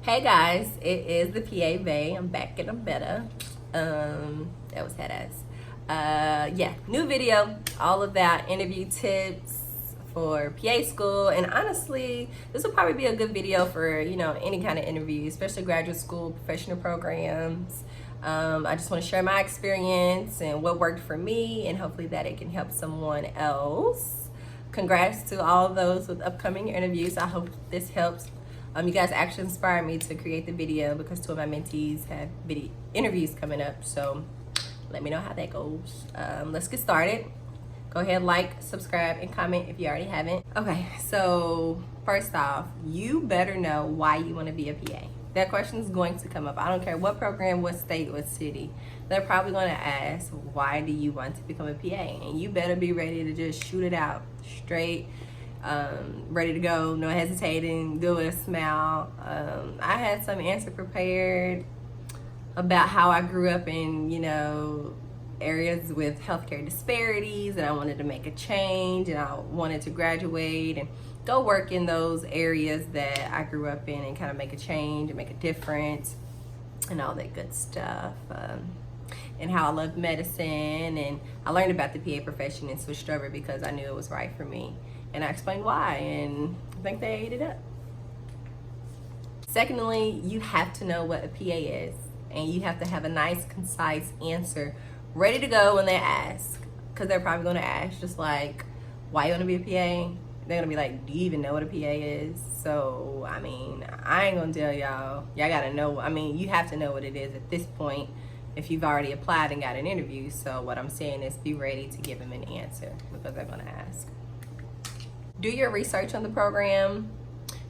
Hey guys, it is the thePAbae. I'm back and I'm better. That was head ass. Yeah, new video all about interview tips for PA school, and honestly, this will probably be a good video for any kind of interview, especially graduate school, professional programs. I just want to share my experience and what worked for me, and hopefully that it can help someone else. Congrats to all those with upcoming interviews. I hope this helps. You guys actually inspired me to create the video because two of my mentees have interviews coming up. So let me know how that goes. Let's get started. Go ahead, like, subscribe, and comment if you already haven't. Okay, so first off, you better know why you want to be a PA. That question is going to come up. I don't care what program, what state, what city. They're probably going to ask, why do you want to become a PA? And you better be ready to just shoot it out straight. Ready to go, no hesitating, do it with a smile. I had some answer prepared about how I grew up in, areas with healthcare disparities, and I wanted to make a change, and I wanted to graduate and go work in those areas that I grew up in and kind of make a change and make a difference and all that good stuff. And how I love medicine, and I learned about the PA profession and switched over because I knew it was right for me. And I explained why, and I think they ate it up. Secondly, you have to know what a PA is, and you have to have a nice, concise answer ready to go when they ask, because they're probably going to ask just like, why you want to be a PA? They're going to be like, do you even know what a PA is? So, I mean, I ain't going to tell y'all. Y'all got to know. I mean, you have to know what it is at this point if you've already applied and got an interview. So what I'm saying is be ready to give them an answer because they're going to ask. Do your research on the program.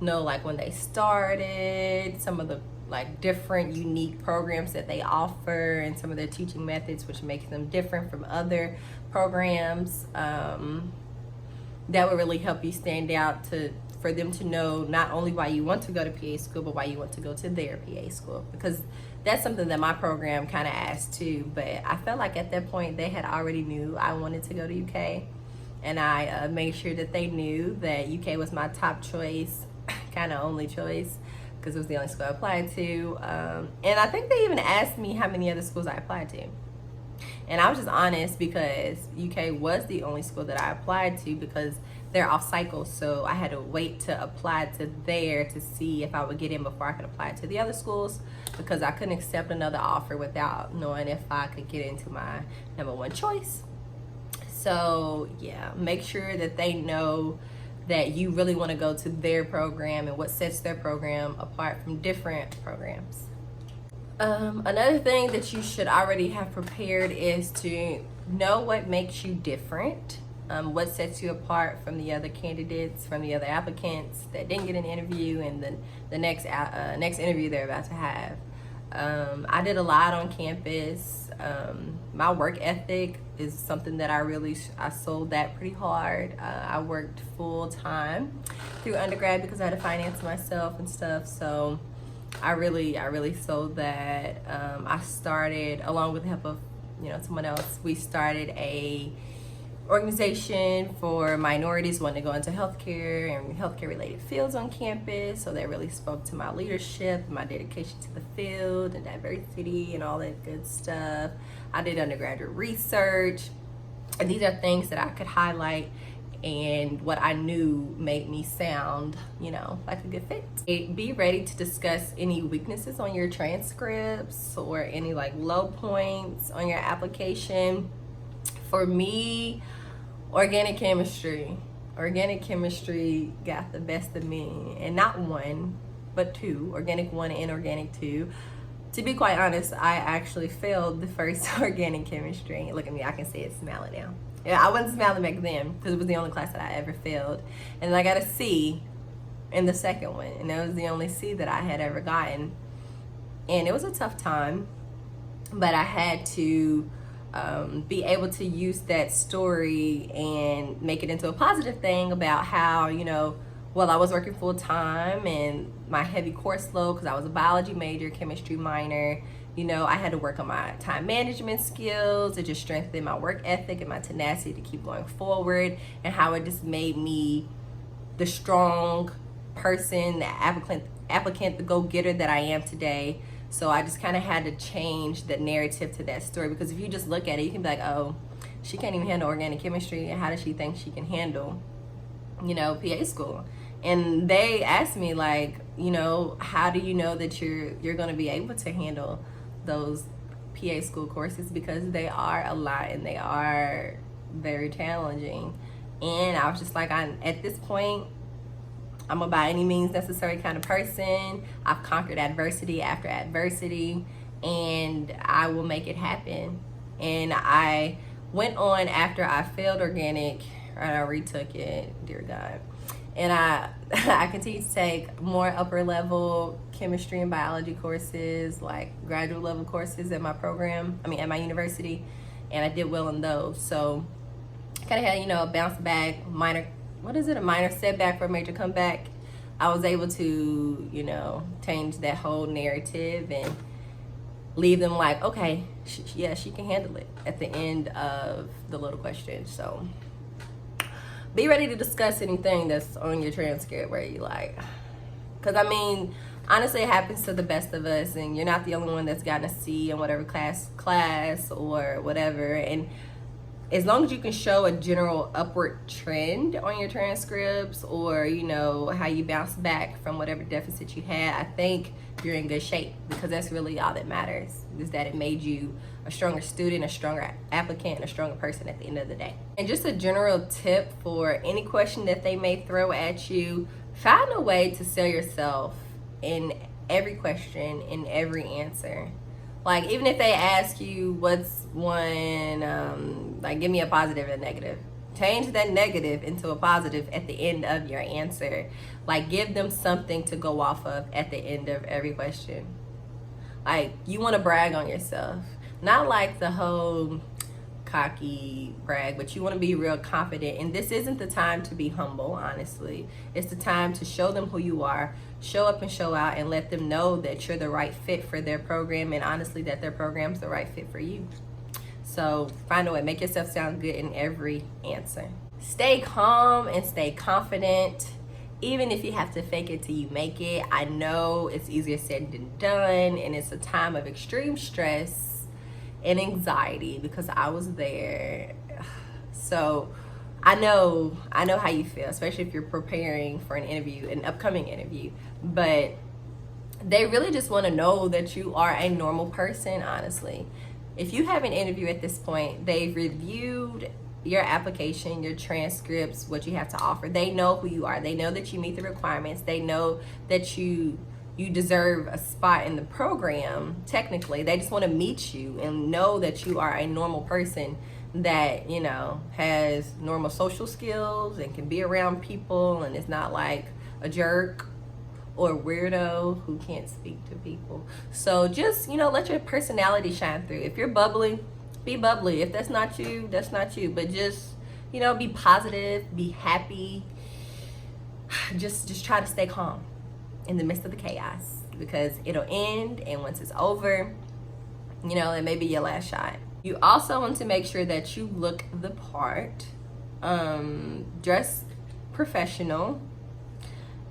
Know like when they started, some of the like different unique programs that they offer, and some of their teaching methods which makes them different from other programs. That would really help you stand out for them to know not only why you want to go to PA school, but why you want to go to their PA school, because that's something that my program kind of asked too. But I felt like at that point they had already knew I wanted to go to UK. And I made sure that they knew that UK was my top choice, kind of only choice, because it was the only school I applied to. And I think they even asked me how many other schools I applied to. And I was just honest because UK was the only school that I applied to because they're off cycle. So I had to wait to apply to there to see if I would get in before I could apply to the other schools, because I couldn't accept another offer without knowing if I could get into my #1 choice. So yeah, make sure that they know that you really want to go to their program and what sets their program apart from different programs. Another thing that you should already have prepared is to know what makes you different, what sets you apart from the other candidates, from the other applicants that didn't get an interview, and then the next interview they're about to have. I did a lot on campus. My work ethic is something that I sold that pretty hard. I worked full time through undergrad because I had to finance myself and stuff. So I really sold that. I started, along with the help of someone else, we started a organization for minorities wanting to go into healthcare and healthcare related fields on campus. So that really spoke to my leadership, my dedication to the field and diversity and all that good stuff. I did undergraduate research, and these are things that I could highlight and what I knew made me sound, like a good fit. Be ready to discuss any weaknesses on your transcripts or any like low points on your application. For me, organic chemistry got the best of me, and not one, but two, organic 1 and organic 2. To be quite honest, I actually failed the first organic chemistry. Look at me, I can say it smiling now. Yeah, I wasn't smiling back then because it was the only class that I ever failed. And I got a C in the second one, and that was the only C that I had ever gotten. And it was a tough time, but I had to be able to use that story and make it into a positive thing about how, well, I was working full time and my heavy course load, because I was a biology major, chemistry minor, I had to work on my time management skills. It just strengthened my work ethic and my tenacity to keep going forward, and how it just made me the strong person, the applicant, the go-getter that I am today. So I just kind of had to change the narrative to that story, because if you just look at it, you can be like, oh, she can't even handle organic chemistry, and how does she think she can handle, you know, PA school? And they asked me, like, you know, how do you know that you're going to be able to handle those PA school courses? Because they are a lot and they are very challenging. And I was just like, at this point, I'm a by any means necessary kind of person. I've conquered adversity after adversity, and I will make it happen. And I went on after I failed organic, and I retook it, dear God. And I continued to take more upper level chemistry and biology courses, like graduate level courses at my program, at my university, and I did well in those. So kind of had, you know, a bounce back, a minor setback for a major comeback. I was able to, you know, change that whole narrative and leave them like, okay, she can handle it at the end of the little question. So be ready to discuss anything that's on your transcript where you like, because I mean, honestly, it happens to the best of us, and you're not the only one that's gotten a C in whatever class or whatever. And as long as you can show a general upward trend on your transcripts, or, you know, how you bounce back from whatever deficit you had, I think you're in good shape, because that's really all that matters, is that it made you a stronger student, a stronger applicant, and a stronger person at the end of the day. And just a general tip for any question that they may throw at you, find a way to sell yourself in every question, in every answer. Like, even if they ask you what's one, like, give me a positive and a negative, change that negative into a positive at the end of your answer. Like, give them something to go off of at the end of every question. Like, you want to brag on yourself, not like the whole cocky brag, but you want to be real confident. And this isn't the time to be humble, honestly. It's the time to show them who you are, show up and show out, and let them know that you're the right fit for their program, and honestly that their program's the right fit for you. So find a way, make yourself sound good in every answer. Stay calm and stay confident, even if you have to fake it till you make it. I know it's easier said than done, and it's a time of extreme stress and anxiety, because I was there. So I know how you feel, especially if you're preparing for an upcoming interview. But they really just want to know that you are a normal person, honestly. If you have an interview at this point, they've reviewed your application, your transcripts, what you have to offer. They know who you are. They know that you meet the requirements. They know that you deserve a spot in the program. Technically, they just want to meet you and know that you are a normal person that, you know, has normal social skills and can be around people, and is not like a jerk or a weirdo who can't speak to people. So just, you know, let your personality shine through. If you're bubbly, be bubbly. If that's not you, that's not you. But just, you know, be positive, be happy. Just try to stay calm in the midst of the chaos, because it'll end, and once it's over, you know, it may be your last shot. You also want to make sure that you look the part. Dress professional.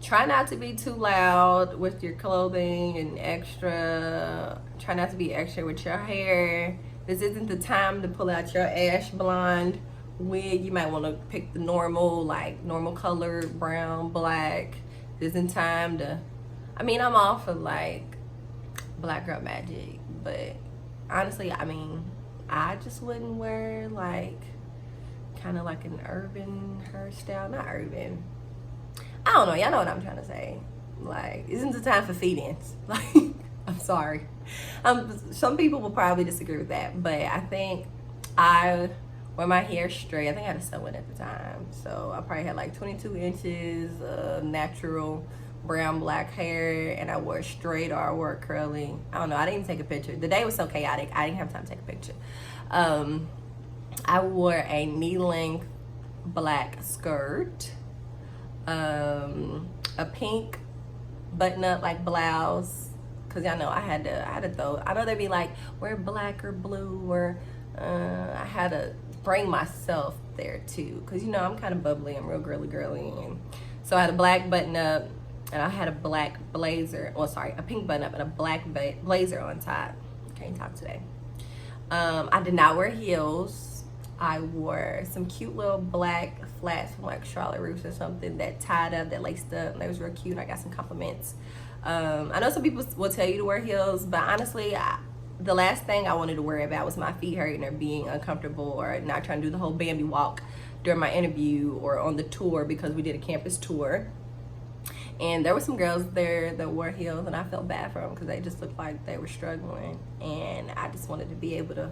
Try not to be too loud with your clothing and extra. Try not to be extra with your hair. This isn't the time to pull out your ash blonde wig. You might want to pick the normal color, brown, black. This isn't time to, I'm all for like black girl magic, but honestly, I just wouldn't wear like kind of like an urban hairstyle. Not urban, I don't know, y'all know what I'm trying to say. Like, isn't the time for feed-ins. Like, I'm sorry. Some people will probably disagree with that, but I think I wear my hair straight. I think I had a sew-in at the time, so I probably had like 22 inches of natural brown black hair, and I wore it straight or I wore it curly. I don't know, I didn't even take a picture. The day was so chaotic, I didn't have time to take a picture. I wore a knee-length black skirt, a pink button-up like blouse, because y'all know I had to throw, I know they'd be like, wear black or blue, or I had to bring myself there too, because you know I'm kind of bubbly, I'm real girly, and so I had a black button-up, and I had a black blazer, well sorry, a pink button up and a black blazer on top. Can't talk today. I did not wear heels. I wore some cute little black flats from like Charlotte Russe or something that tied up, that laced up. They was real cute. I got some compliments. I know some people will tell you to wear heels, but honestly, the last thing I wanted to worry about was my feet hurting or being uncomfortable or not trying to do the whole Bambi walk during my interview or on the tour, because we did a campus tour. And there were some girls there that wore heels, and I felt bad for them because they just looked like they were struggling. And I just wanted to be able to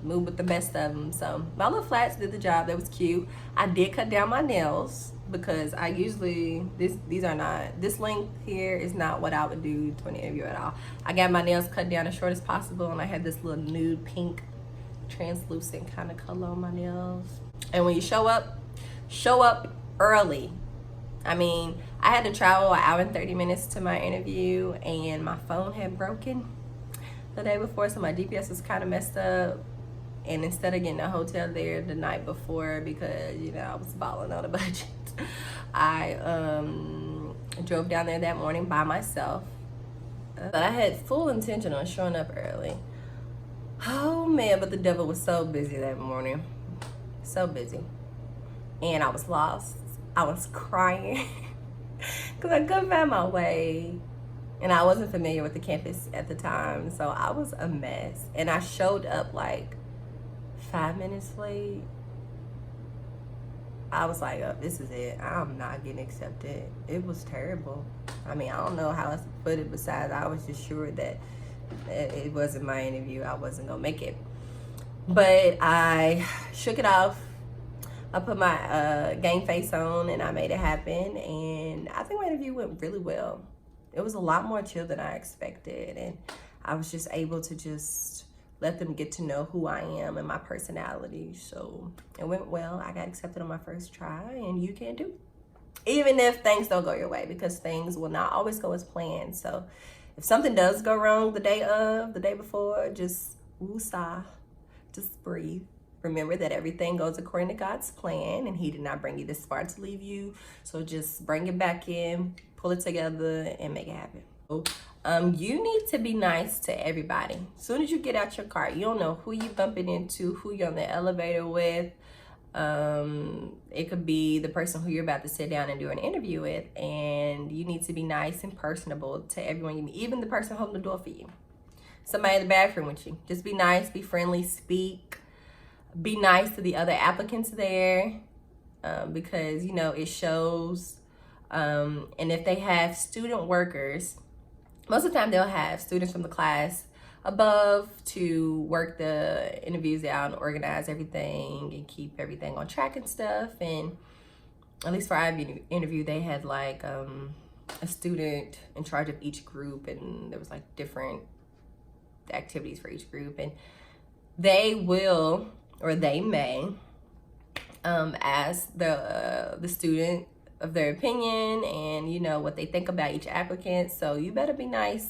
move with the best of them. So my little flats did the job. That was cute. I did cut down my nails because I usually, these are not, this length here is not what I would do to an interview at all. I got my nails cut down as short as possible, and I had this little nude pink translucent kind of color on my nails. And when you show up early. I mean, I had to travel an hour and 30 minutes to my interview, and my phone had broken the day before, so my GPS was kind of messed up. And instead of getting a hotel there the night before, because, you know, I was balling on a budget, I drove down there that morning by myself. But I had full intention on showing up early. Oh man, but the devil was so busy that morning. So busy. And I was lost. I was crying because I couldn't find my way. And I wasn't familiar with the campus at the time, so I was a mess. And I showed up like 5 minutes late. I was like, oh, this is it. I'm not getting accepted. It was terrible. I mean, I don't know how else to put it besides I was just sure that it wasn't my interview. I wasn't gonna make it. But I shook it off. I put my game face on and I made it happen. And I think my interview went really well. It was a lot more chill than I expected. And I was just able to just let them get to know who I am and my personality. So it went well. I got accepted on my first try, and you can too. Even if things don't go your way, because things will not always go as planned. So if something does go wrong the day before, just woosah, just breathe. Remember that everything goes according to God's plan, and He did not bring you this far to leave you. So just bring it back in, pull it together, and make it happen. You need to be nice to everybody. As soon as you get out your car, you don't know who you bumping into, who you're on the elevator with. It could be the person who you're about to sit down and do an interview with, and you need to be nice and personable to everyone you meet, even the person holding the door for you. Somebody in the bathroom with you. Just be nice, be friendly, speak. Be nice to the other applicants there, because, you know, it shows. And if they have student workers, most of the time they'll have students from the class above to work the interviews out and organize everything and keep everything on track and stuff. And at least for our interview, they had like a student in charge of each group, and there was like different activities for each group. And they will, or they may, ask the student of their opinion and, you know, what they think about each applicant. So you better be nice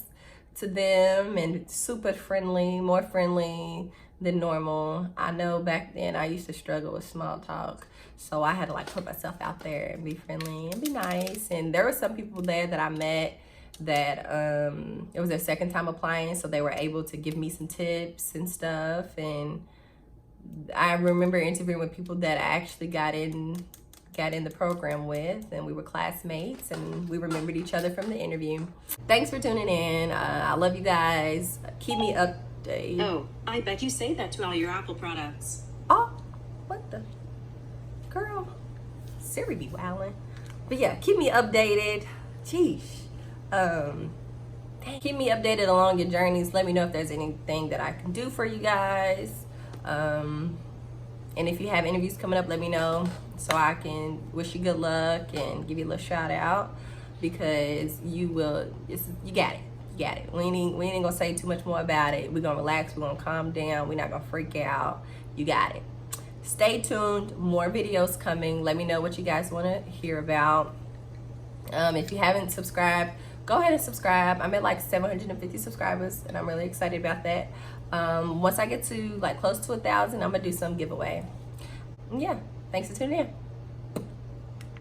to them and super friendly, more friendly than normal. I know back then I used to struggle with small talk, so I had to like put myself out there and be friendly and be nice. And there were some people there that I met that it was their second time applying, so they were able to give me some tips and stuff. And I remember interviewing with people that I actually got in the program with, and we were classmates, and we remembered each other from the interview. Thanks for tuning in. I love you guys. Keep me updated. Oh, I bet you say that to all your Apple products. Oh, what the? Girl, Siri be wildin'. But yeah, keep me updated. Jeez. Keep me updated along your journeys. Let me know if there's anything that I can do for you guys. And if you have interviews coming up, let me know so I can wish you good luck and give you a little shout out, because you got it. We ain't gonna say too much more about it. We're gonna relax, we're gonna calm down, we're not gonna freak out. You got it. Stay tuned, more videos coming. Let me know what you guys want to hear about. If you haven't subscribed, go ahead and subscribe. I'm at like 750 subscribers, and I'm really excited about that. Once I get to like close to 1,000, I'm gonna do some giveaway. Yeah, thanks for tuning in.